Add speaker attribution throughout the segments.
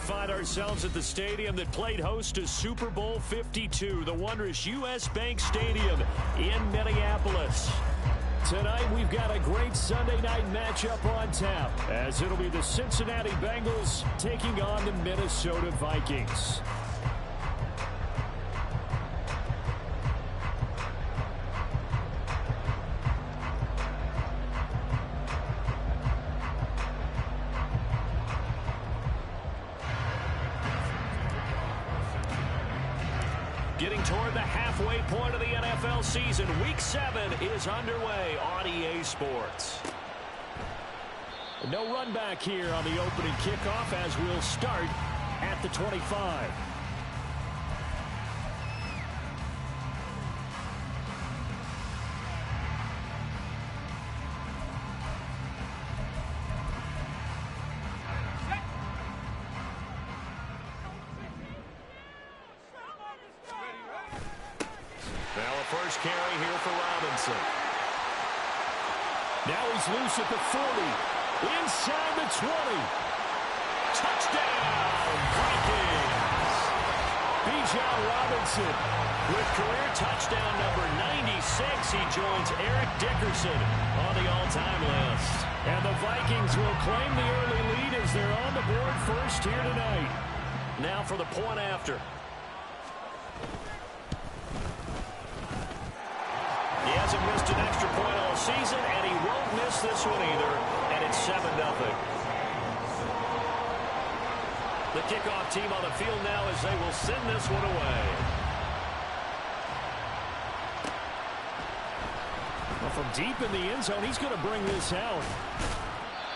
Speaker 1: find ourselves at the stadium that played host to Super Bowl 52, the wondrous U.S. Bank Stadium in Minneapolis. Tonight, we've got a great Sunday night matchup on tap, as it'll be the Cincinnati Bengals taking on the Minnesota Vikings. Getting toward the halfway point of the NFL season, Week 7 is underway on EA Sports. No run back here on the opening kickoff as we'll start at the 25.
Speaker 2: First carry here for Robinson.
Speaker 1: Now he's loose at the 40. Inside the 20. Touchdown, Vikings. Bijan Robinson with career touchdown number 96. He joins Eric Dickerson on the all-time list. And the Vikings will claim the early lead as they're on the board first here tonight. Now for the point after. He hasn't missed an extra point all season, and he won't miss this one either, and it's 7-0. The kickoff team on the field now as they will send this one away. Well, from deep in the end zone, he's going to bring this out.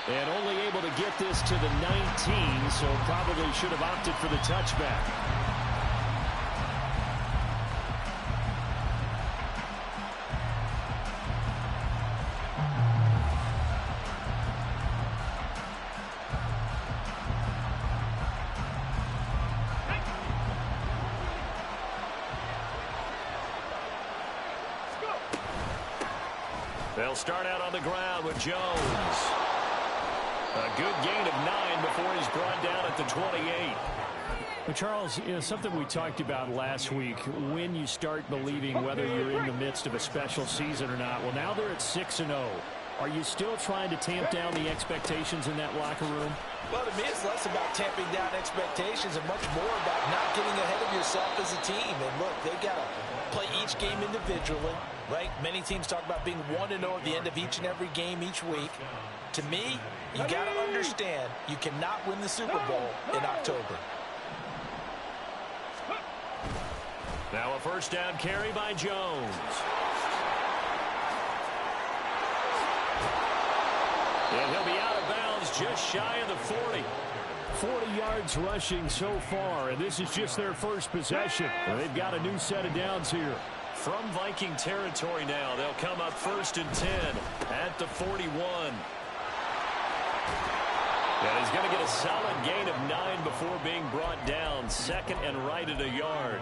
Speaker 1: And only able to get this to the 19, so probably should have opted for the touchback. They'll start out on the ground with Jones. A good gain of 9 before he's brought down at the 28.
Speaker 3: Well, Charles, something we talked about last week, when you start believing whether you're in the midst of a special season or not. Well, now they're at 6-0. Are you still trying to tamp down the expectations in that locker room?
Speaker 4: Well, to me, it's less about tamping down expectations and much more about not getting ahead of yourself as a team. And look, they've got to play each game individually, right? Many teams talk about being 1-0 at the end of each and every game each week. To me, you got to understand you cannot win the Super Bowl in October.
Speaker 1: Now a first down carry by Jones. And he'll be out of bounds just shy of the 40.
Speaker 3: 40 yards rushing so far, and this is just their first possession. Well, they've got a new set of downs here.
Speaker 1: From Viking territory now, they'll come up 1st and 10 at the 41. And he's going to get a solid gain of 9 before being brought down. Second and right at a yard.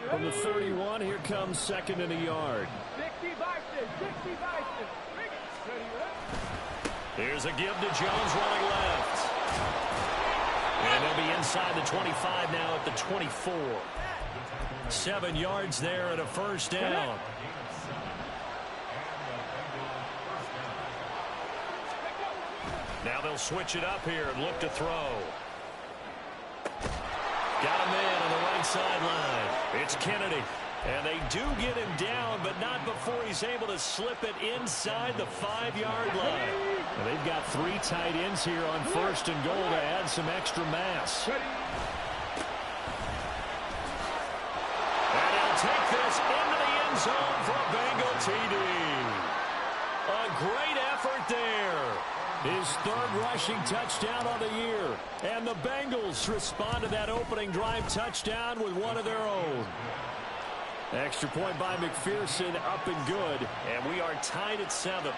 Speaker 3: From the 31, here comes second and a yard.
Speaker 1: Here's a give to Jones running left. And they'll be inside the 25 now at the 24. 7 yards there and a first down. Now they'll switch it up here and look to throw. Got a man on the right sideline. It's Kennedy. And they do get him down, but not before he's able to slip it inside the 5-yard line.
Speaker 3: Well, they've got 3 tight ends here on 1st and goal to add some extra mass.
Speaker 1: And he'll take this into the end zone for a Bengal TD. A great effort there.
Speaker 3: His 3rd rushing touchdown on the year. And the Bengals respond to that opening drive touchdown with one of their own. Extra point by McPherson, up and good.
Speaker 1: And we are tied at 7.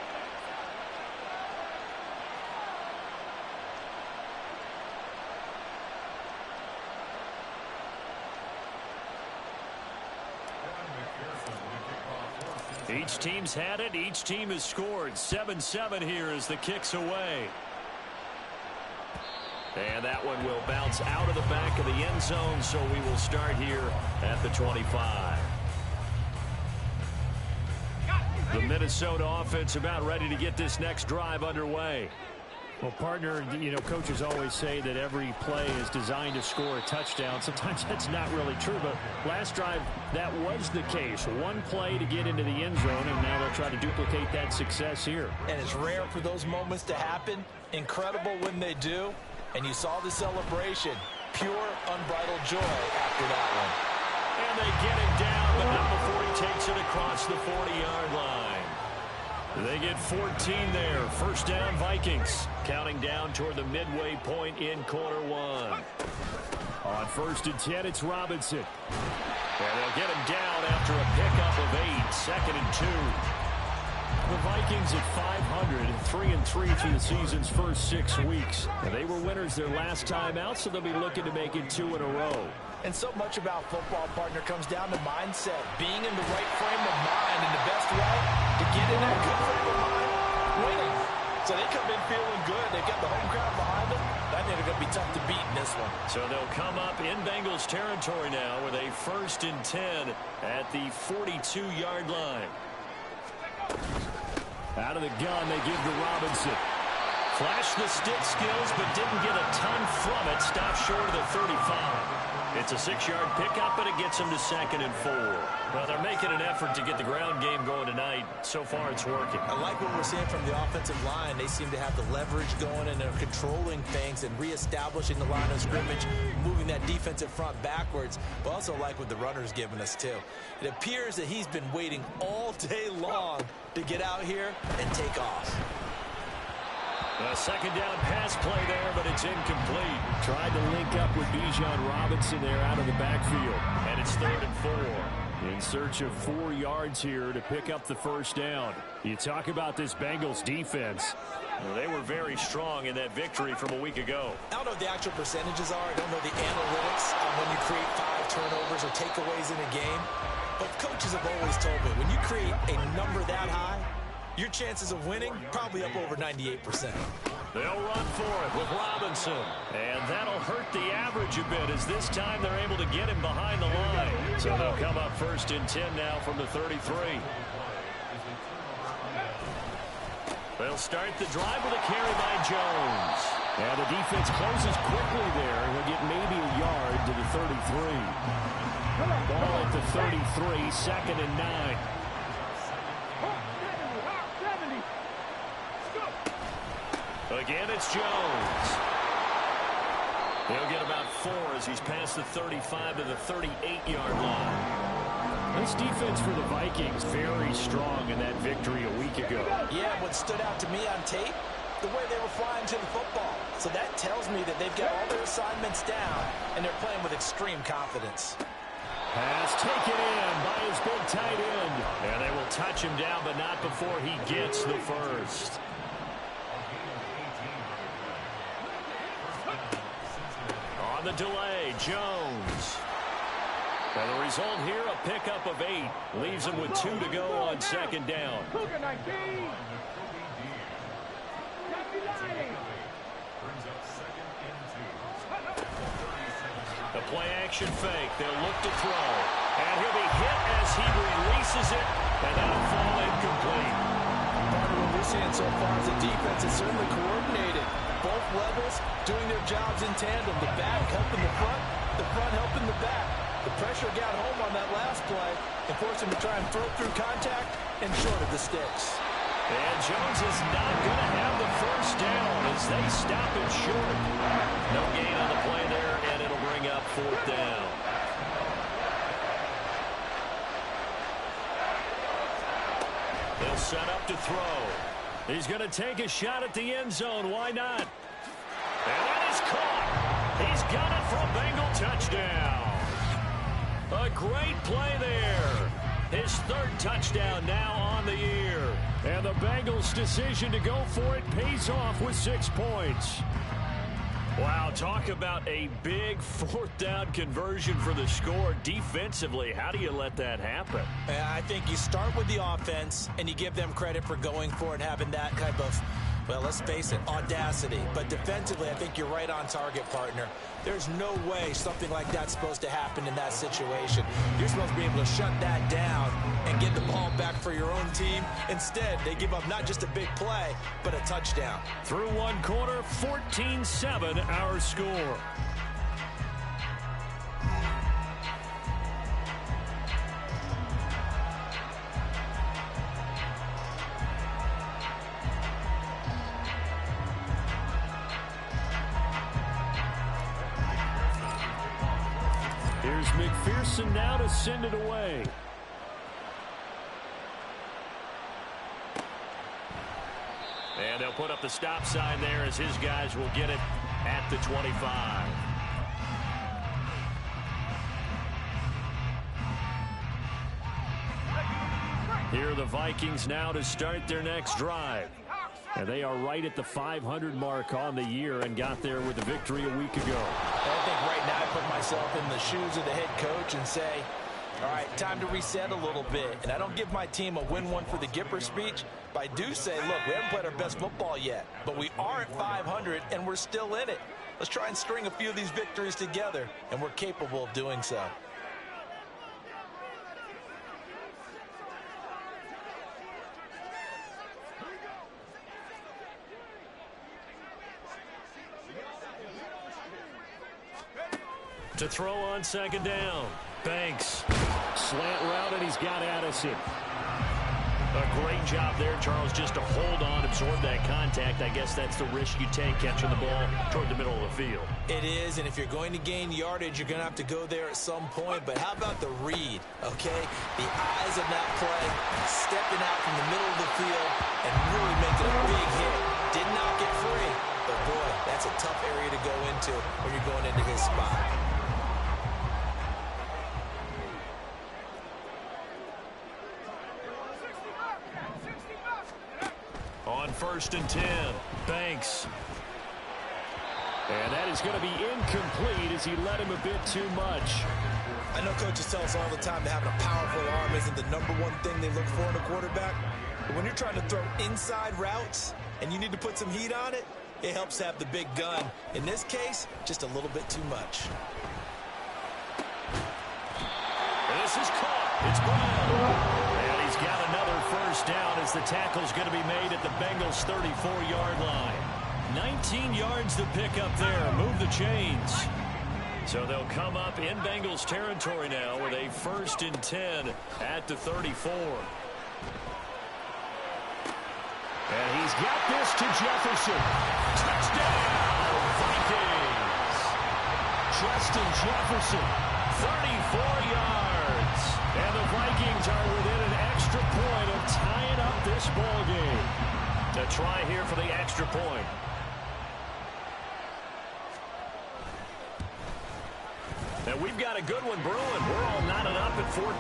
Speaker 1: Each team's had it. Each team has scored. 7-7 here as the kick's away. And that one will bounce out of the back of the end zone, so we will start here at the 25. The Minnesota offense about ready to get this next drive underway.
Speaker 3: Well, partner, coaches always say that every play is designed to score a touchdown. Sometimes that's not really true, but last drive, that was the case. One play to get into the end zone, and now they'll try to duplicate that success here.
Speaker 4: And it's rare for those moments to happen. Incredible when they do. And you saw the celebration. Pure, unbridled joy after that one.
Speaker 1: And they get him down, but not before he takes it across the 40-yard line. They get 14 there. First down, Vikings. Counting down toward the midway point in quarter one.
Speaker 3: On 1st and 10, it's Robinson.
Speaker 1: And they'll get him down after a pickup of 8. 2nd and 2.
Speaker 3: The Vikings at 500, 3-3 through the season's first 6 weeks. And they were winners their last time out, so they'll be looking to make it 2 in a row.
Speaker 4: And so much about football, partner, comes down to mindset. Being in the right frame of mind, and the best way to get in that good frame of mind, winning. So they come in feeling good. They've got the home crowd behind them. I think they're going to be tough to beat in this one.
Speaker 1: So they'll come up in Bengals territory now with a 1st and 10 at the 42-yard line.
Speaker 3: Out of the gun, they give to Robinson.
Speaker 1: Flashed the stick skills, but didn't get a ton from it. Stopped short of the 35. It's a 6-yard pickup, but it gets them to 2nd and 4. Well, they're making an effort to get the ground game going tonight. So far, it's working.
Speaker 4: I like what we're seeing from the offensive line. They seem to have the leverage going, and they're controlling things and reestablishing the line of scrimmage, moving that defensive front backwards. But also like what the runner's giving us, too. It appears that he's been waiting all day long to get out here and take off.
Speaker 1: A 2nd down pass play there, but it's incomplete.
Speaker 3: Tried to link up with Bijan Robinson there out of the backfield.
Speaker 1: And it's 3rd and 4.
Speaker 3: In search of 4 yards here to pick up the first down. You talk about this Bengals defense.
Speaker 1: Well, they were very strong in that victory from a week ago.
Speaker 4: I don't know what the actual percentages are. I don't know the analytics on when you create 5 turnovers or takeaways in a game. But coaches have always told me, when you create a number that high, your chances of winning probably up over 98%.
Speaker 1: They'll run for it with Robinson. And that'll hurt the average a bit, as this time they're able to get him behind the line. So they'll come up 1st and 10 now from the 33. They'll start the drive with a carry by Jones.
Speaker 3: Yeah, the defense closes quickly there. He'll get maybe a yard to the 33. Ball at the 33, 2nd and 9.
Speaker 1: Again, it's Jones. He'll get about 4 as he's past the 35 to the 38-yard line.
Speaker 3: This defense for the Vikings very strong in that victory a week ago.
Speaker 4: Yeah, what stood out to me on tape, the way they were flying to the football. So that tells me that they've got all their assignments down, and they're playing with extreme confidence.
Speaker 3: Pass taken in by his big tight end.
Speaker 1: And they will touch him down, but not before he gets the first. On the delay, Jones. And the result here, a pickup of 8. Leaves him with 2 to go on 2nd down. The play-action fake. They'll look to throw. And he'll be hit as he releases it. And that'll fall incomplete.
Speaker 4: Part of what we're seeing so far is the defense is certainly coordinated. Both levels doing their jobs in tandem. The back helping the front helping the back. The pressure got home on that last play and forced him to try and throw through contact and short of the sticks.
Speaker 1: And Jones is not going to have the first down as they stop it short. No gain on the play there, and it'll bring up 4th down. They'll set up to throw.
Speaker 3: He's going to take a shot at the end zone. Why not?
Speaker 1: And that is caught. He's got it for a Bengal touchdown. A great play there. His 3rd touchdown now on the year.
Speaker 3: And the Bengals' decision to go for it pays off with 6 points.
Speaker 1: Wow, talk about a big 4th down conversion for the score. Defensively, how do you let that happen?
Speaker 4: I think you start with the offense, and you give them credit for going for it and having that type of Well, let's face it, audacity. But defensively, I think you're right on target, partner. There's no way something like that's supposed to happen in that situation. You're supposed to be able to shut that down and get the ball back for your own team. Instead, they give up not just a big play, but a touchdown.
Speaker 3: Through one quarter, 14-7 our score. Here's McPherson now to send it away. And they'll put up the stop sign there as his guys will get it at the 25. Here are the Vikings now to start their next drive. And they are right at the 500 mark on the year and got there with a victory a week ago.
Speaker 4: I think right now I put myself in the shoes of the head coach and say, all right, time to reset a little bit. And I don't give my team a win one for the Gipper speech, but I do say, look, we haven't played our best football yet, but we are at 500 and we're still in it. Let's try and string a few of these victories together, and we're capable of doing so.
Speaker 3: To throw on second down. Banks. Slant route, and he's got Addison. A great job there, Charles, just to hold on, absorb that contact. I guess that's the risk you take catching the ball toward the middle of the field.
Speaker 4: It is, and if you're going to gain yardage, you're going to have to go there at some point. But how about the read, okay? The eyes of that play, stepping out from the middle of the field and really making a big hit. Did not get free, but boy, that's a tough area to go into when you're going into his spot.
Speaker 3: On 1st and 10, Banks. And that is going to be incomplete as he led him a bit too much.
Speaker 4: I know coaches tell us all the time that having a powerful arm isn't the number one thing they look for in a quarterback. But when you're trying to throw inside routes and you need to put some heat on it, it helps have the big gun. In this case, just a little bit too much.
Speaker 3: This is caught. It's Brown. And he's got another first down as the tackle's going to be made at the Bengals' 34-yard line. 19 yards to pick up there. Move the chains. So they'll come up in Bengals territory now with a 1st and 10 at the 34. And he's got this to Jefferson. Touchdown, Vikings. Justin Jefferson, 34 yards. And the Vikings are within an extra point of tying up this ball game. A try here for the extra point. And we've got a good one brewing. We're all knotted up at 14.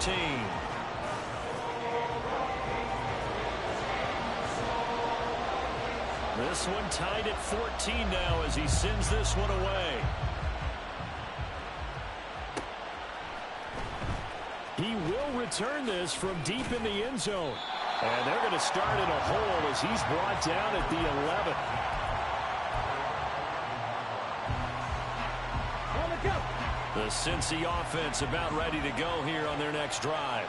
Speaker 3: This one tied at 14 now as he sends this one away. He will return this from deep in the end zone. And they're going to start in a hole as he's brought down at the 11. The Cincy offense about ready to go here on their next drive.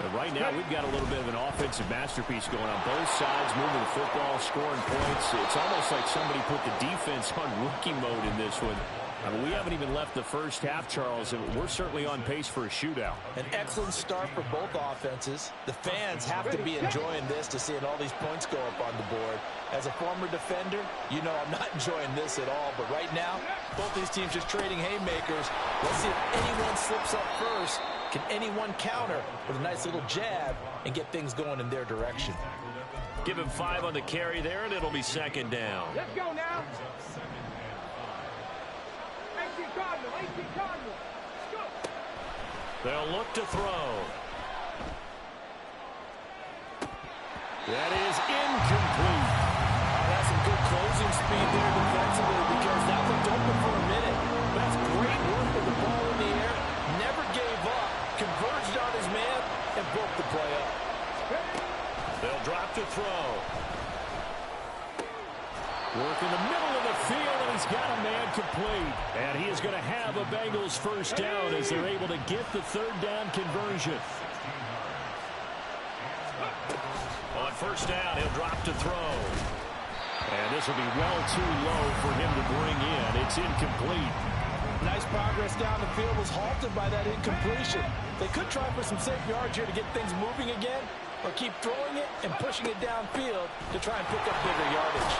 Speaker 3: And right now, we've got a little bit of an offensive masterpiece going on both sides, moving the football, scoring points. It's almost like somebody put the defense on rookie mode in this one. I mean, we haven't even left the first half, Charles, and we're certainly on pace for a shootout.
Speaker 4: An excellent start for both offenses. The fans have to be enjoying this to seeing all these points go up on the board. As a former defender, you know I'm not enjoying this at all. But right now, both these teams just trading haymakers. Let's see if anyone slips up first. Can anyone counter with a nice little jab and get things going in their direction?
Speaker 3: Give him 5 on the carry there, and it'll be second down.
Speaker 5: Let's go now. 18 Cardinal, 18 Cardinal. Let's go.
Speaker 3: They'll look to throw. That is incomplete.
Speaker 4: That's some good closing speed there defensively because that looked open for a minute. That's great work with the ball in the air. Never gave up. Converged on his man and broke the play up.
Speaker 3: They'll drop to throw. work in the middle of the field, and he's got a man complete. And he is going to have a Bengals first down as they're able to get the third down conversion.
Speaker 1: On first down, he'll drop to throw.
Speaker 3: And this will be well too low for him to bring in. It's incomplete.
Speaker 4: Nice progress down the field was halted by that incompletion. They could try for some safe yards here to get things moving again, or keep throwing it and pushing it downfield to try and pick up bigger yardage.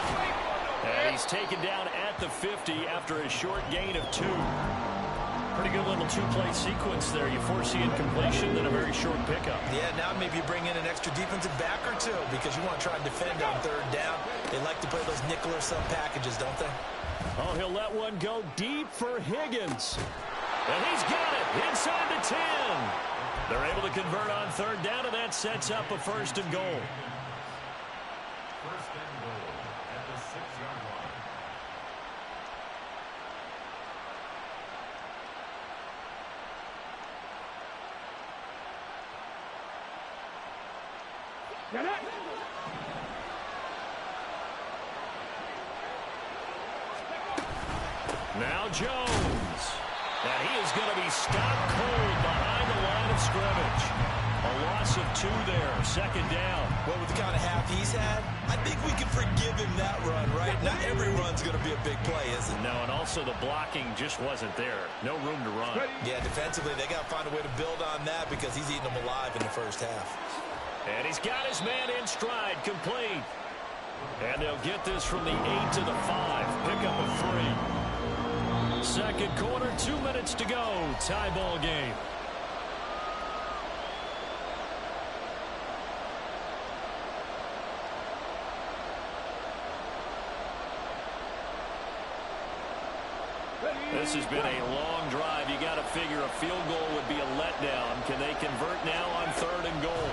Speaker 3: And he's taken down at the 50 after a short gain of 2. Pretty good little two-play sequence there. You force the incompletion, then a very short pickup.
Speaker 4: Yeah, now maybe you bring in an extra defensive back or two because you want to try and defend on third down. They like to play those nickel or sub packages, don't they?
Speaker 3: Oh, he'll let one go deep for Higgins. And he's got it inside the 10. They're able to convert on third down, and that sets up a first and goal.
Speaker 2: First and goal at the 6-yard line.
Speaker 5: Get it!
Speaker 3: Now Jones. And he is going to be stopped cold behind the line of scrimmage. A loss of 2 there, second down.
Speaker 4: Well, with the kind of half he's had, I think we can forgive him that run, right? Not every run's going to be a big play, is it?
Speaker 3: No, and also the blocking just wasn't there. No room to run.
Speaker 4: Yeah, defensively, they got to find a way to build on that because he's eating them alive in the first half.
Speaker 3: And he's got his man in stride, complete. And they'll get this from the 8 to the 5. Pickup of 3. Second quarter, 2 minutes to go. Tie ball game. This has been a long drive. You got to figure a field goal would be a letdown. Can they convert now on third and goal?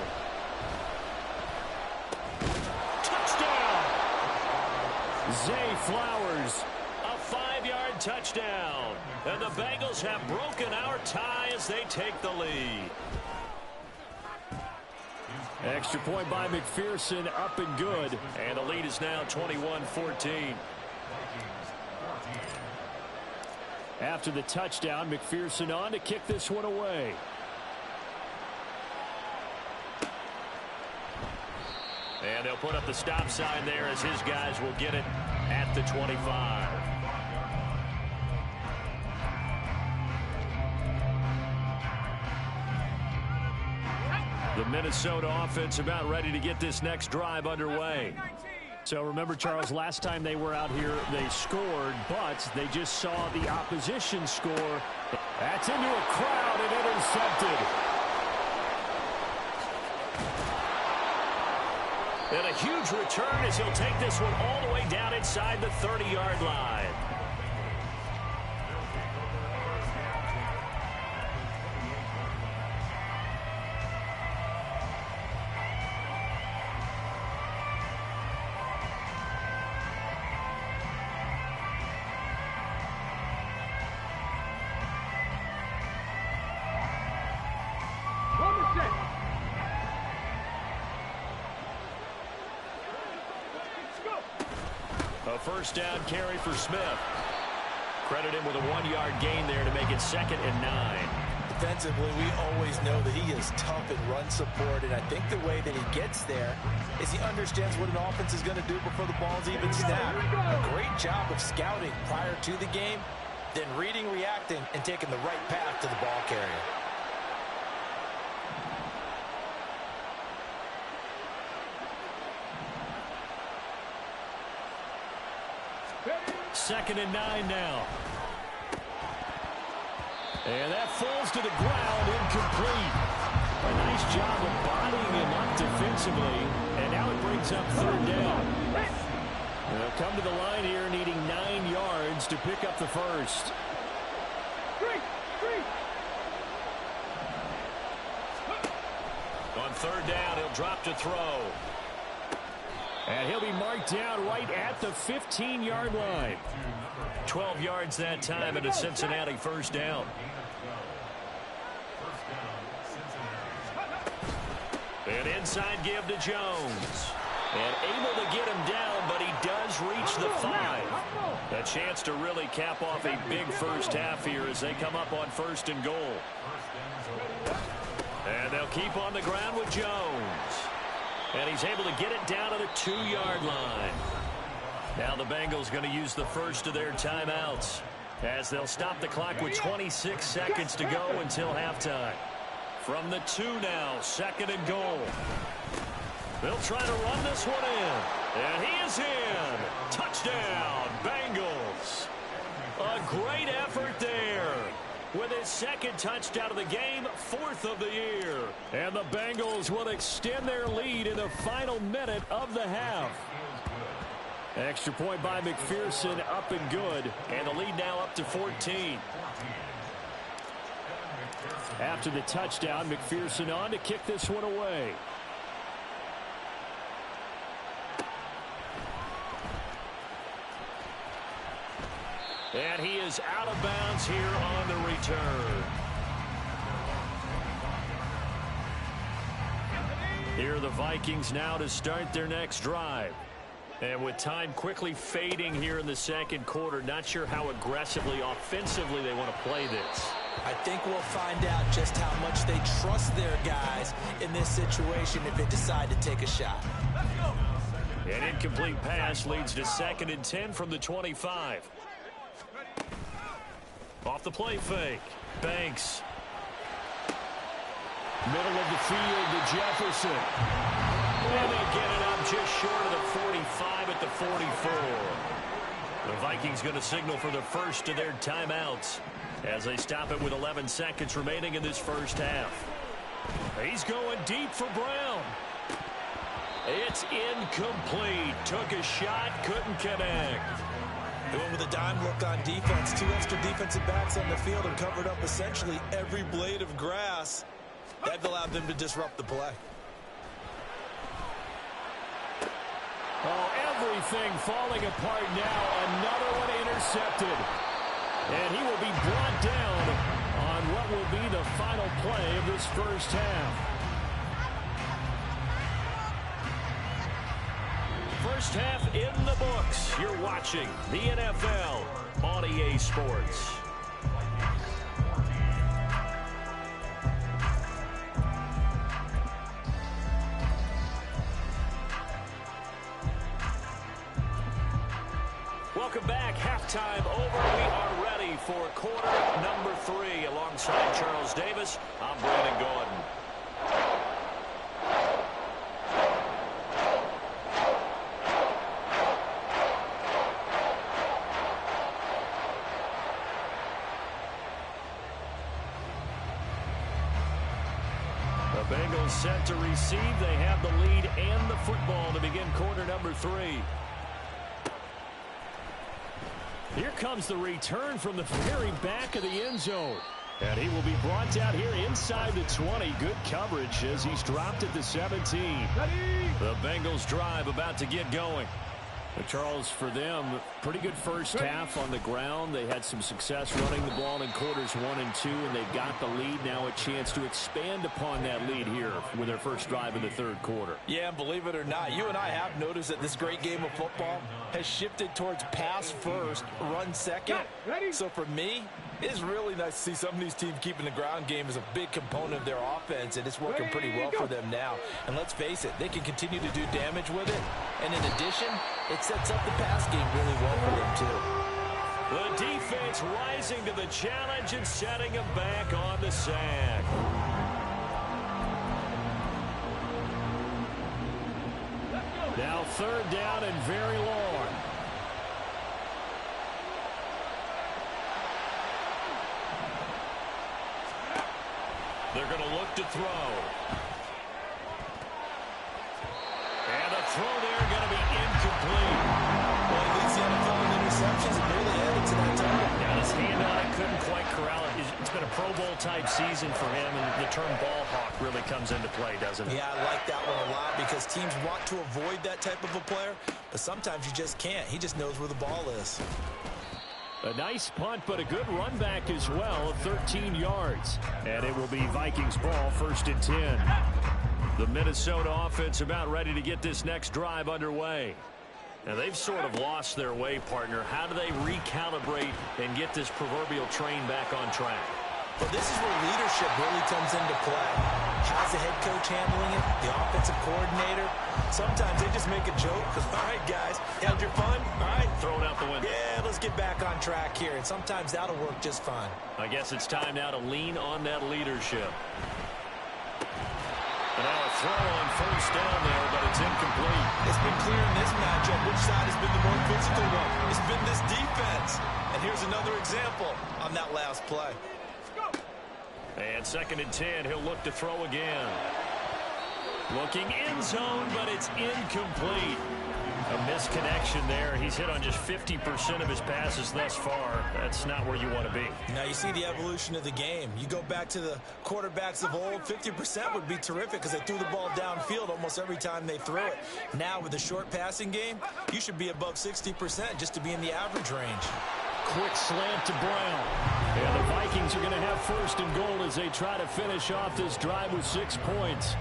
Speaker 3: Touchdown! Zay Flowers. A 5-yard touchdown. And the Bengals have broken our tie as they take the lead. Extra point by McPherson, up and good. And the lead is now 21-14. After the touchdown, McPherson on to kick this one away. And they'll put up the stop sign there as his guys will get it at the 25. The Minnesota offense about ready to get this next drive underway. So remember, Charles, last time they were out here, they scored, but they just saw the opposition score. That's into a crowd and intercepted. And a huge return as he'll take this one all the way down inside the 30-yard line. A first down carry for Smith. Credit him with a 1-yard gain there to make it 2nd and 9.
Speaker 4: Defensively, we always know that he is tough in run support, and I think the way that he gets there is he understands what an offense is going to do before the ball's even snapped. A great job of scouting prior to the game, then reading, reacting, and taking the right path to the ball carrier.
Speaker 3: Second and 9 now. And that falls to the ground, incomplete. A nice job of bodying him up defensively. And now it brings up third down. They'll come to the line here needing 9 yards to pick up the first. On third down, he'll drop to throw. And he'll be marked down right at the 15-yard line. 12 yards that time and a Cincinnati first down. An inside give to Jones. And able to get him down, but he does reach the 5. A chance to really cap off a big first half here as they come up on 1st and goal. And they'll keep on the ground with Jones. And he's able to get it down to the 2-yard line. Now the Bengals going to use the first of their timeouts as they'll stop the clock with 26 seconds to go until halftime. From the 2 now, 2nd and goal. They'll try to run this one in. And he is in. Touchdown, Bengals. A great effort there. With his 2nd touchdown of the game, 4th of the year. And the Bengals will extend their lead in the final minute of the half. Extra point by McPherson, up and good. And the lead now up to 14. After the touchdown, McPherson on to kick this one away. And he is out of bounds here on the return. Here are the Vikings now to start their next drive. And with time quickly fading here in the 2nd quarter, not sure how aggressively, offensively they want to play this.
Speaker 4: I think we'll find out just how much they trust their guys in this situation if they decide to take a shot.
Speaker 3: An incomplete pass leads to 2nd and 10 from the 25. Off the play fake. Banks. Middle of the field to Jefferson. And they get it up just short of the 45 at the 44. The Vikings going to signal for the first of their timeouts as they stop it with 11 seconds remaining in this first half. He's going deep for Brown. It's incomplete. Took a shot, couldn't connect.
Speaker 4: They went with a dime look on defense. 2 extra defensive backs on the field and covered up essentially every blade of grass. That allowed them to disrupt the play.
Speaker 3: Oh, everything falling apart now. Another one intercepted. And he will be brought down on what will be the final play of this first half. First half in the books. You're watching the NFL on EA Sports. Welcome back. Halftime over. We are ready for quarter number 3. Alongside Charles Davis, I'm Brandon Gordon. The Bengals set to receive. They have the lead and the football to begin quarter number 3. Here comes the return from the very back of the end zone. And he will be brought down here inside the 20. Good coverage as he's dropped at the 17. The Bengals drive about to get going. But Charles, for them, pretty good first half on the ground. They had some success running the ball in quarters 1 and 2, and they've got the lead. Now a chance to expand upon that lead here with their first drive in the 3rd quarter.
Speaker 4: Yeah, and believe it or not, you and I have noticed that this great game of football has shifted towards pass first, run second. So for me, it's really nice to see some of these teams keeping the ground game as a big component of their offense, and it's working pretty well for them now. And let's face it, they can continue to do damage with it. And in addition, it sets up the pass game really well for them, too.
Speaker 3: The defense rising to the challenge and setting them back on the sack. Now 3rd down and very long. They're going to look to throw. And a throw there going to be incomplete.
Speaker 4: Well, he leads the NFL in interceptions and really added to that total.
Speaker 3: Got his hand on it, couldn't quite corral it. It's been a Pro Bowl type season for him, and the term ball hawk really comes into play, doesn't it?
Speaker 4: Yeah, I like that one a lot because teams want to avoid that type of a player, but sometimes you just can't. He just knows where the ball is.
Speaker 3: A nice punt, but a good run back as well, 13 yards. And it will be Vikings ball, 1st and 10. The Minnesota offense about ready to get this next drive underway. Now, they've sort of lost their way, partner. How do they recalibrate and get this proverbial train back on track?
Speaker 4: Well, this is where leadership really comes into play. How's the head coach handling it? The offensive coordinator? Sometimes they just make a joke. All right, guys, had your fun? All right.
Speaker 3: Throw it out the window.
Speaker 4: Yeah, let's get back on track here. And sometimes that'll work just fine.
Speaker 3: I guess it's time now to lean on that leadership. And now a throw on first down there, but it's incomplete.
Speaker 4: It's been clear in this matchup which side has been the more physical one. It's been this defense. And here's another example on that last play.
Speaker 3: And 2nd and 10, he'll look to throw again. Looking end zone, but it's incomplete. A misconnection there. He's hit on just 50% of his passes thus far. That's not where you want to be.
Speaker 4: Now you see the evolution of the game. You go back to the quarterbacks of old, 50% would be terrific because they threw the ball downfield almost every time they threw it. Now with the short passing game, you should be above 60% just to be in the average range.
Speaker 3: Quick slant to Brown. And the Vikings are going to have 1st and goal as they try to finish off this drive with 6 points.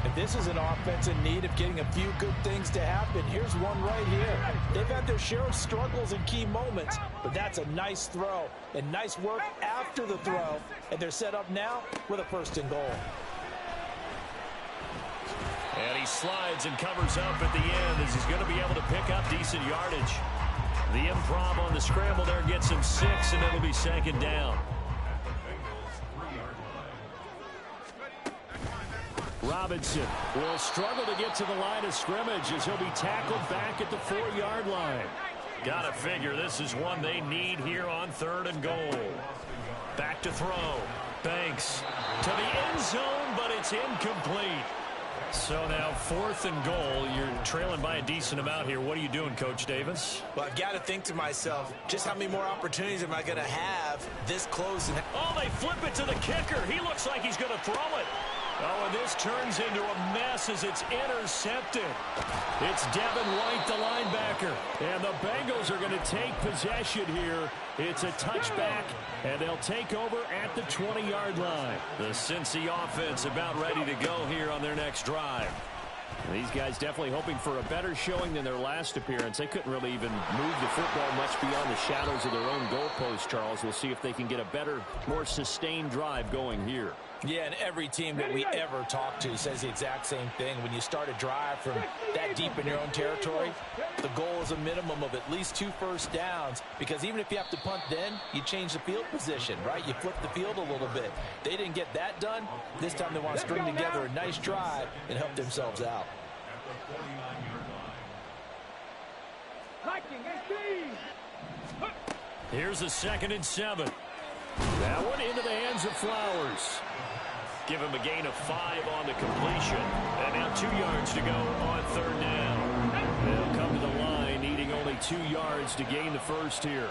Speaker 4: And this is an offense in need of getting a few good things to happen. Here's one right here. They've had their share of struggles in key moments, but that's a nice throw and nice work after the throw. And they're set up now with a 1st and goal.
Speaker 3: And he slides and covers up at the end as he's going to be able to pick up decent yardage. The improv on the scramble there gets him 6, and it'll be 2nd down. Robinson will struggle to get to the line of scrimmage as he'll be tackled back at the 4-yard line. Gotta figure this is one they need here on 3rd and goal. Back to throw. Banks to the end zone, but it's incomplete. So now 4th and goal. You're trailing by a decent amount here. What are you doing, Coach Davis?
Speaker 4: Well, I've got to think to myself, just how many more opportunities am I going to have this close?
Speaker 3: Oh, they flip it to the kicker. He looks like he's going to throw it. Oh, and this turns into a mess as it's intercepted. It's Devin White, the linebacker. And the Bengals are going to take possession here. It's a touchback, and they'll take over at the 20-yard line. The Cincy offense about ready to go here on their next drive. These guys definitely hoping for a better showing than their last appearance. They couldn't really even move the football much beyond the shadows of their own goalpost, Charles. We'll see if they can get a better, more sustained drive going here.
Speaker 4: Yeah, and every team that we ever talk to says the exact same thing. When you start a drive from that deep in your own territory, the goal is a minimum of at least 2 first downs, because even if you have to punt then, you change the field position, right? You flip the field a little bit. They didn't get that done. This time they want to string together a nice drive and help themselves out.
Speaker 3: Here's a 2nd and 7. That one into the hands of Flowers. Give him a gain of 5 on the completion. And now 2 yards to go on 3rd down. They'll come to the line needing only 2 yards to gain the first here.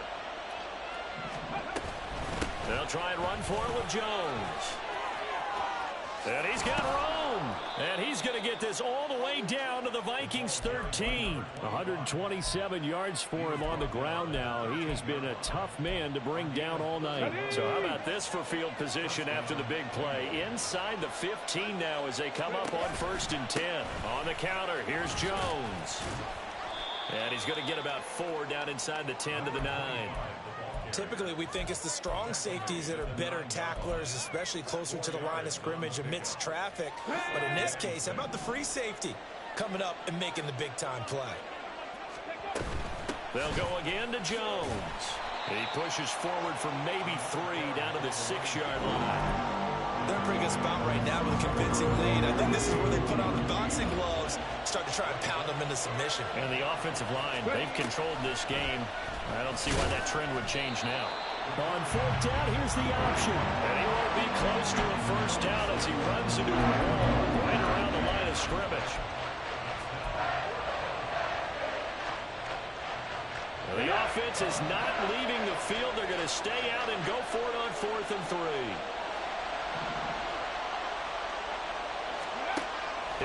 Speaker 3: They'll try and run for it with Jones. And he's got Rome. And he's going to get this all the way down to the Vikings 13. 127 yards for him on the ground now. He has been a tough man to bring down all night. So how about this for field position after the big play? Inside the 15 now as they come up on 1st and 10. On the counter, here's Jones. And he's going to get about 4 down inside the 10 to the 9.
Speaker 4: Typically, we think it's the strong safeties that are better tacklers, especially closer to the line of scrimmage amidst traffic. But in this case, how about the free safety coming up and making the big-time play?
Speaker 3: They'll go again to Jones. He pushes forward from maybe 3 down to the 6-yard line.
Speaker 4: They're in a pretty good spot right now with a convincing lead. I think this is where they put on the boxing gloves, start to try and pound them into submission.
Speaker 3: And the offensive line, they've controlled this game. I don't see why that trend would change now. On 4th down, here's the option. And he won't be close to a first down as he runs into the wall right around the line of scrimmage. The offense is not leaving the field. They're going to stay out and go for it on 4th and 3.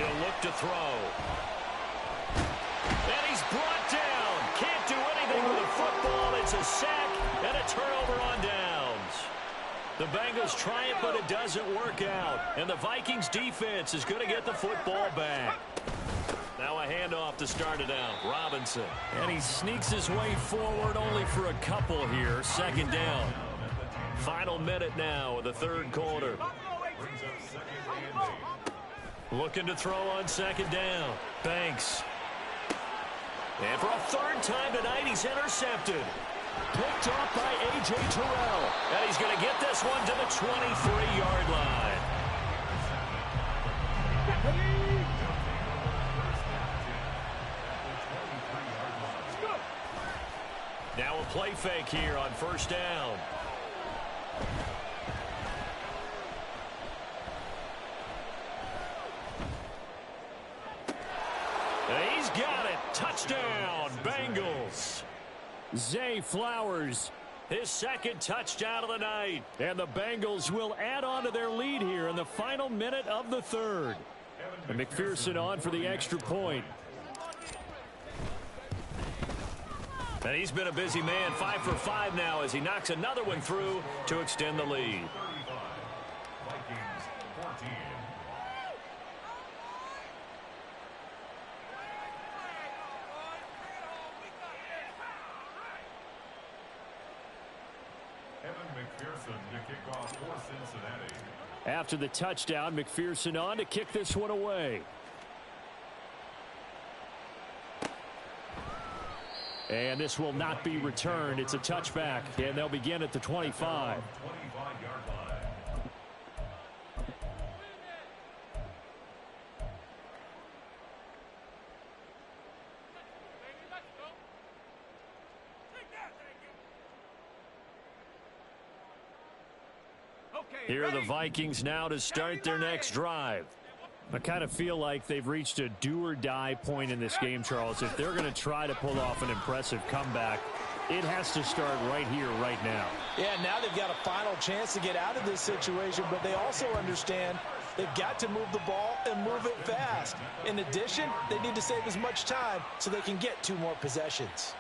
Speaker 3: He'll look to throw. And he's brought down. Can't do anything with the football. It's a sack and a turnover on downs.
Speaker 1: The Bengals try it, but it doesn't work out. And the Vikings defense is going to get the football back. Now a handoff to start it out. Robinson. And he sneaks his way forward only for a couple here. Second down. Final minute now of the third quarter. Looking to throw on second down. Banks. And for a third time tonight, he's intercepted. Picked off by A.J. Terrell. And he's going to get this one to the 23-yard line. Now a play fake here on first down. And he's got it. Touchdown, Bengals.
Speaker 3: Zay Flowers,
Speaker 1: His second touchdown of the night.
Speaker 3: and the Bengals will add on to their lead here in the final minute of the third. And McPherson on for the extra point.
Speaker 1: And he's been a busy man, 5 for 5 now as he knocks another one through to extend the lead.
Speaker 2: Vikings 14. Evan McPherson to kick off for Cincinnati.
Speaker 3: After the touchdown, McPherson on to kick this one away. And this will not be returned. It's a touchback, and they'll begin at the 25.
Speaker 2: 25-yard line.
Speaker 3: Here are the Vikings now to start their next drive. I kind of feel like they've reached a do-or-die point in this game, Charles. If they're going to try to pull off an impressive comeback, it has to start right here, right now.
Speaker 4: Yeah, now they've got a final chance to get out of this situation, but they also understand they've got to move the ball and move it fast. In addition, they need to save as much time so they can get 2 more possessions.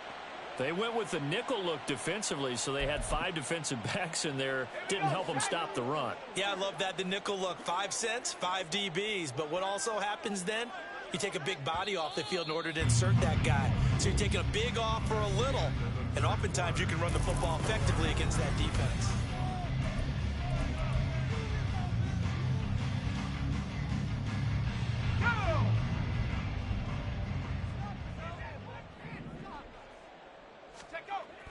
Speaker 3: They went with the nickel look defensively, so they had 5 defensive backs in there. Didn't help them stop the run.
Speaker 4: Yeah, I love that, the nickel look. 5 cents, 5 DBs. But what also happens then, you take a big body off the field in order to insert that guy. So you're taking a big off for a little. And oftentimes you can run the football effectively against that defense.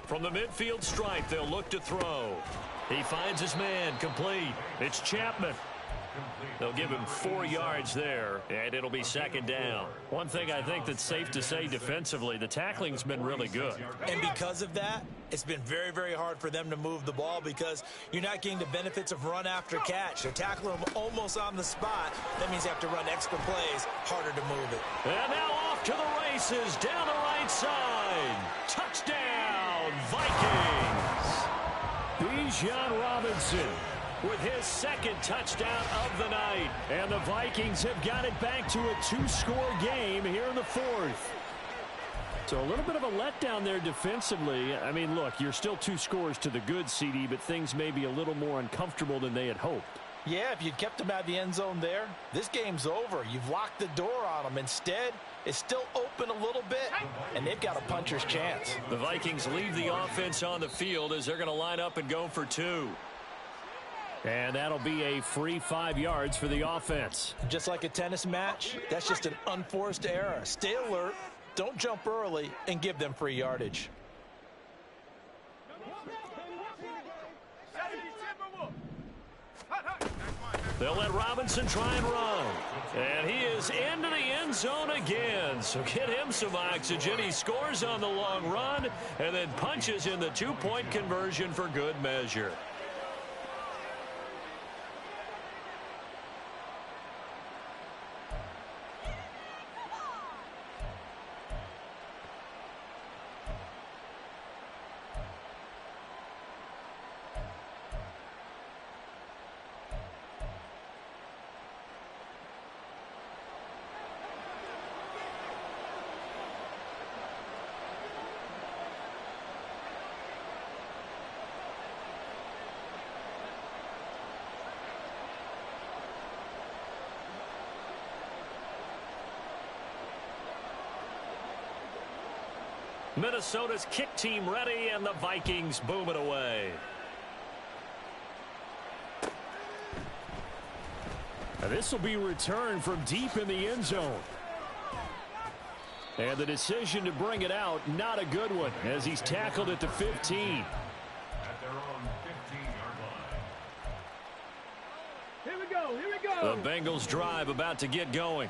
Speaker 1: From the midfield stripe, they'll look to throw. He finds his man, complete. It's Chapman. They'll give him 4 yards there, and it'll be second down.
Speaker 3: One thing I think that's safe to say defensively, the tackling's been really good.
Speaker 4: And because of that, it's been very, very hard for them to move the ball because you're not getting the benefits of run after catch. They're tackling them almost on the spot. That means you have to run extra plays, harder to move it.
Speaker 1: And now off to the races, down the right side. Touchdown, Vikings.
Speaker 3: Bijan Robinson
Speaker 1: With his second touchdown of the night.
Speaker 3: and the Vikings have got it back to a 2-score game here in the fourth. So a little bit of a letdown there defensively. I mean, look, you're still 2 scores to the good, CD, but things may be a little more uncomfortable than they had hoped.
Speaker 4: Yeah, if you'd kept them out of the end zone there, this game's over. You've locked the door on them. Instead, it's still open a little bit, and they've got a puncher's chance.
Speaker 1: The Vikings leave the offense on the field as they're going to line up and go for 2.
Speaker 3: And that'll be a free 5 yards for the offense.
Speaker 4: Just like a tennis match, that's just an unforced error. Stay alert, don't jump early, and give them free yardage.
Speaker 1: They'll let Robinson try and run. And he is into the end zone again. So get him some oxygen. He scores on the long run and then punches in the 2-point conversion for good measure. Minnesota's kick team ready, and the Vikings boom it away.
Speaker 3: This will be returned from deep in the end zone. And the decision to bring it out, not a good one, as he's tackled at the 15.
Speaker 2: At their own 15-yard line.
Speaker 5: Here we go. Here we go.
Speaker 1: The Bengals drive about to get going.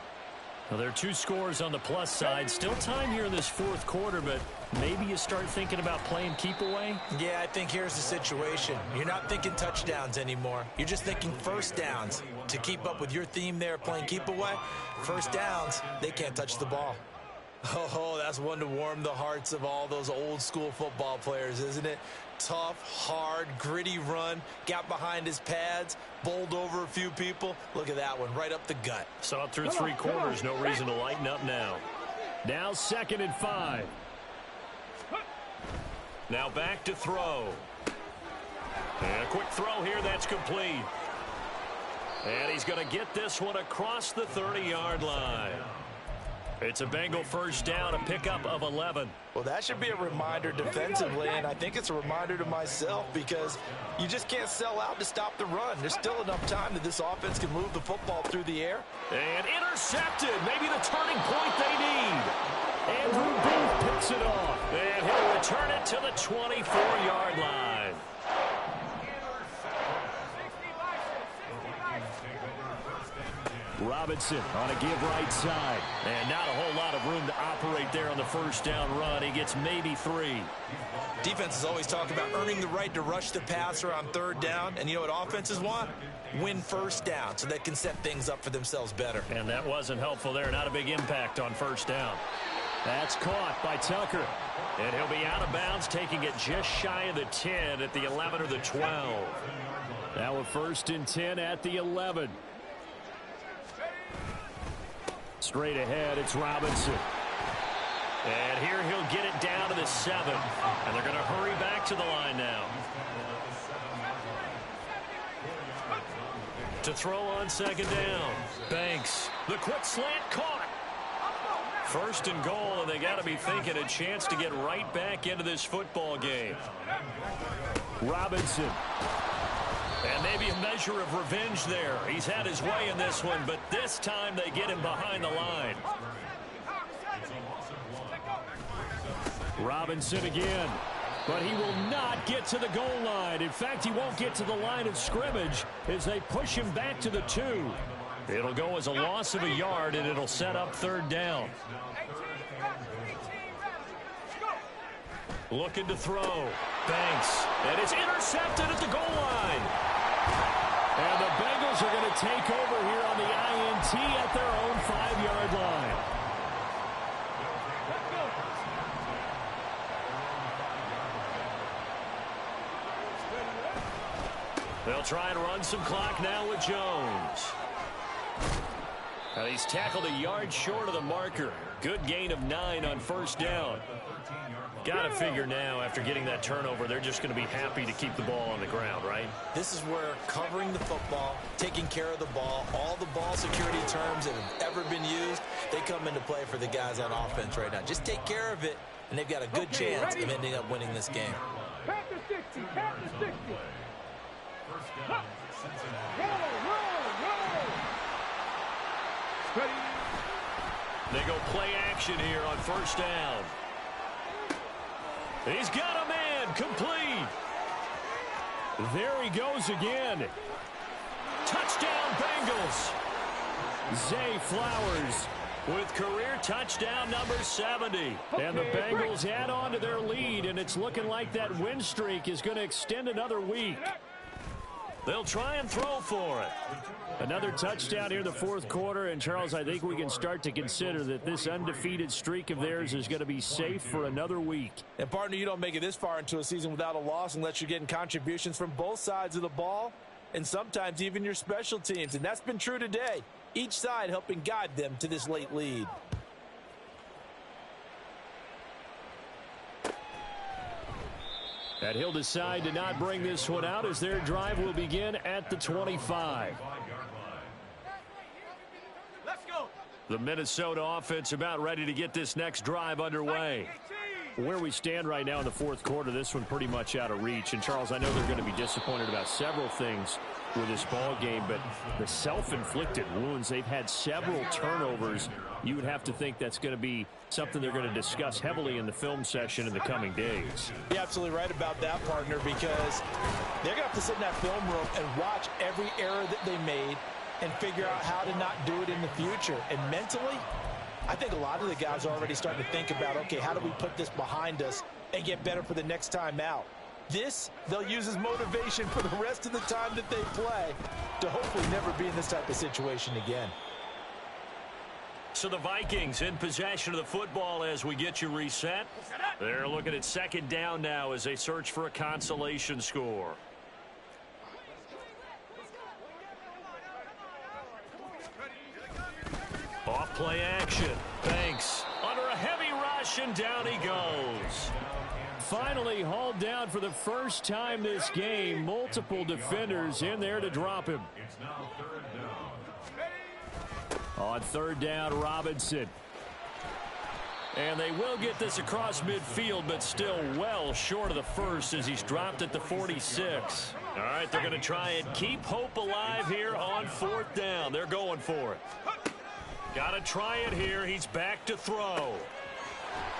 Speaker 1: Well, there are 2 scores on the plus side. Still time here in this fourth quarter, but maybe you start thinking about playing keep away?
Speaker 4: Yeah, I think here's the situation. You're not thinking touchdowns anymore. You're just thinking first downs. To keep up with your theme there, playing keep away, first downs, they can't touch the ball. Oh, that's one to warm the hearts of all those old school football players, isn't it? Tough, hard, gritty run, got behind his pads, bowled over a few people. Look at that one, right up the gut.
Speaker 1: So up through 3 quarters, no reason to lighten up now.
Speaker 3: Now 2nd and 5.
Speaker 1: Now back to throw. And a quick throw here, that's complete. And he's going to get this one across the 30-yard line. It's a Bengal first down, a pickup of 11.
Speaker 4: Well, that should be a reminder defensively, and I think it's a reminder to myself because you just can't sell out to stop the run. There's still enough time that this offense can move the football through the air.
Speaker 1: And intercepted, maybe the turning point they need.
Speaker 3: Andrew Booth picks it off.
Speaker 1: And he'll return it to the 24-yard line.
Speaker 3: Robinson on a give right side.
Speaker 1: And not a whole lot of room to operate there on the first down run. He gets maybe 3.
Speaker 4: Defenses always talk about earning the right to rush the passer on 3rd down. And you know what offenses want? Win first down so they can set things up for themselves better.
Speaker 1: And that wasn't helpful there. Not a big impact on first down.
Speaker 3: That's caught by Tucker.
Speaker 1: And he'll be out of bounds, taking it just shy of the 10 at the 11 or the 12.
Speaker 3: Now a 1st and 10 at the 11. Straight ahead, it's Robinson.
Speaker 1: And here he'll get it down to the 7. And they're going to hurry back to the line now. To throw on 2nd down. Banks. The quick slant caught. 1st and goal, and they got to be thinking a chance to get right back into this football game.
Speaker 3: Robinson.
Speaker 1: And maybe a measure of revenge there. He's had his way in this one, but this time they get him behind the line.
Speaker 3: Robinson again. But he will not get to the goal line. In fact, he won't get to the line of scrimmage as they push him back to the 2.
Speaker 1: It'll go as a loss of a yard, and it'll set up 3rd down. Looking to throw. Banks. And it's intercepted at the goal line.
Speaker 3: And the Bengals are going to take over here on the INT at their own 5-yard line.
Speaker 1: They'll try and run some clock now with Jones. Now he's tackled a yard short of the marker. Good gain of 9 on 1st down. Got to figure now, after getting that turnover, they're just going to be happy to keep the ball on the ground, right?
Speaker 4: This is where covering the football, taking care of the ball, all the ball security terms that have ever been used, they come into play for the guys on offense right now. Just take care of it, and they've got a good chance of ending up winning this game.
Speaker 5: Count to 60. Count to 60.
Speaker 2: First down, Cincinnati.
Speaker 5: Roll.
Speaker 1: They go play action here on 1st down. He's got a man, complete.
Speaker 3: There he goes again.
Speaker 1: Touchdown, Bengals.
Speaker 3: Zay Flowers
Speaker 1: With career touchdown number 70.
Speaker 3: And the Bengals add on to their lead, and it's looking like that win streak is going to extend another week.
Speaker 1: They'll try and throw for it.
Speaker 3: Another touchdown here in the 4th quarter, and Charles, I think we can start to consider that this undefeated streak of theirs is going to be safe for another week.
Speaker 4: And partner, you don't make it this far into a season without a loss unless you're getting contributions from both sides of the ball and sometimes even your special teams, and that's been true today. Each side helping guide them to this late lead.
Speaker 3: And he'll decide to not bring this one out as their drive will begin at the 25.
Speaker 5: Let's go.
Speaker 3: The Minnesota offense about ready to get this next drive underway. Where we stand right now in the fourth quarter, this one pretty much out of reach. And, Charles, I know they're going to be disappointed about several things with this ball game, but the self-inflicted wounds, they've had several turnovers. You would have to think that's going to be something they're going to discuss heavily in the film session in the coming days.
Speaker 4: You're absolutely right about that, partner, because they're going to have to sit in that film room and watch every error that they made and figure out how to not do it in the future. And mentally, I think a lot of the guys are already starting to think about, okay, how do we put this behind us and get better for the next time out? This, they'll use as motivation for the rest of the time that they play to hopefully never be in this type of situation again.
Speaker 1: So the Vikings in possession of the football as we get you reset. They're looking at second down now as they search for a consolation score. Off play action. Banks under a heavy rush, and down he goes.
Speaker 3: Finally hauled down for the first time this game. Multiple defenders in there to drop him.
Speaker 2: It's now third down.
Speaker 3: On third down, Robinson.
Speaker 1: And they will get this across midfield, but still well short of the first as he's dropped at the 46. All right, they're going to try and keep hope alive here on fourth down. They're going for it. Got to try it here. He's back to throw.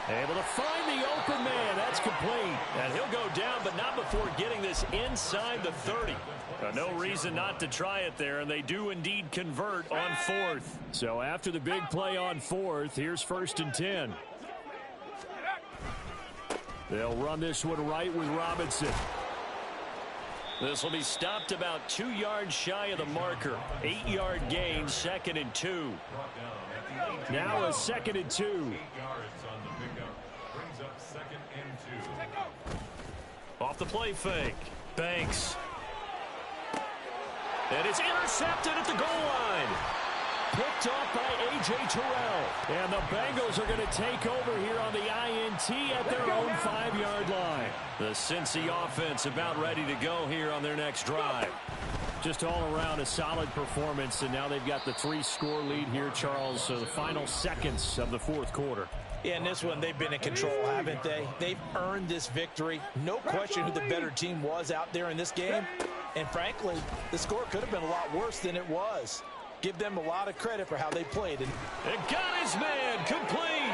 Speaker 3: Able to find the open man. That's complete.
Speaker 1: And he'll go down, but not before getting this inside the 30. No reason not to try it there, and they do indeed convert on fourth.
Speaker 3: So after the big play on fourth, here's 1st and 10. They'll run this one right with Robinson.
Speaker 1: This will be stopped about 2 yards shy of the marker. 8-yard gain, 2nd and 2.
Speaker 3: Now a 2nd and 2.
Speaker 2: 8 yards on the pickup. Brings up 2nd and 2.
Speaker 1: Off the play fake. Banks. And it's intercepted at the goal line.
Speaker 3: Picked off by A.J. Terrell. And the Bengals are going to take over here on the INT at their own 5-yard line.
Speaker 1: The Cincy offense about ready to go here on their next drive.
Speaker 3: Just all around a solid performance, and now they've got the 3-score lead here, Charles. So the final seconds of the fourth quarter.
Speaker 4: Yeah, in this one, they've been in control, haven't they? They've earned this victory. No question who the better team was out there in this game. And frankly, the score could have been a lot worse than it was. Give them a lot of credit for how they played.
Speaker 1: And got his man complete.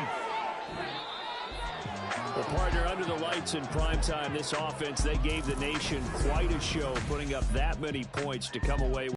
Speaker 3: Well, partner, under the lights in primetime, this offense, they gave the nation quite a show, putting up that many points to come away with.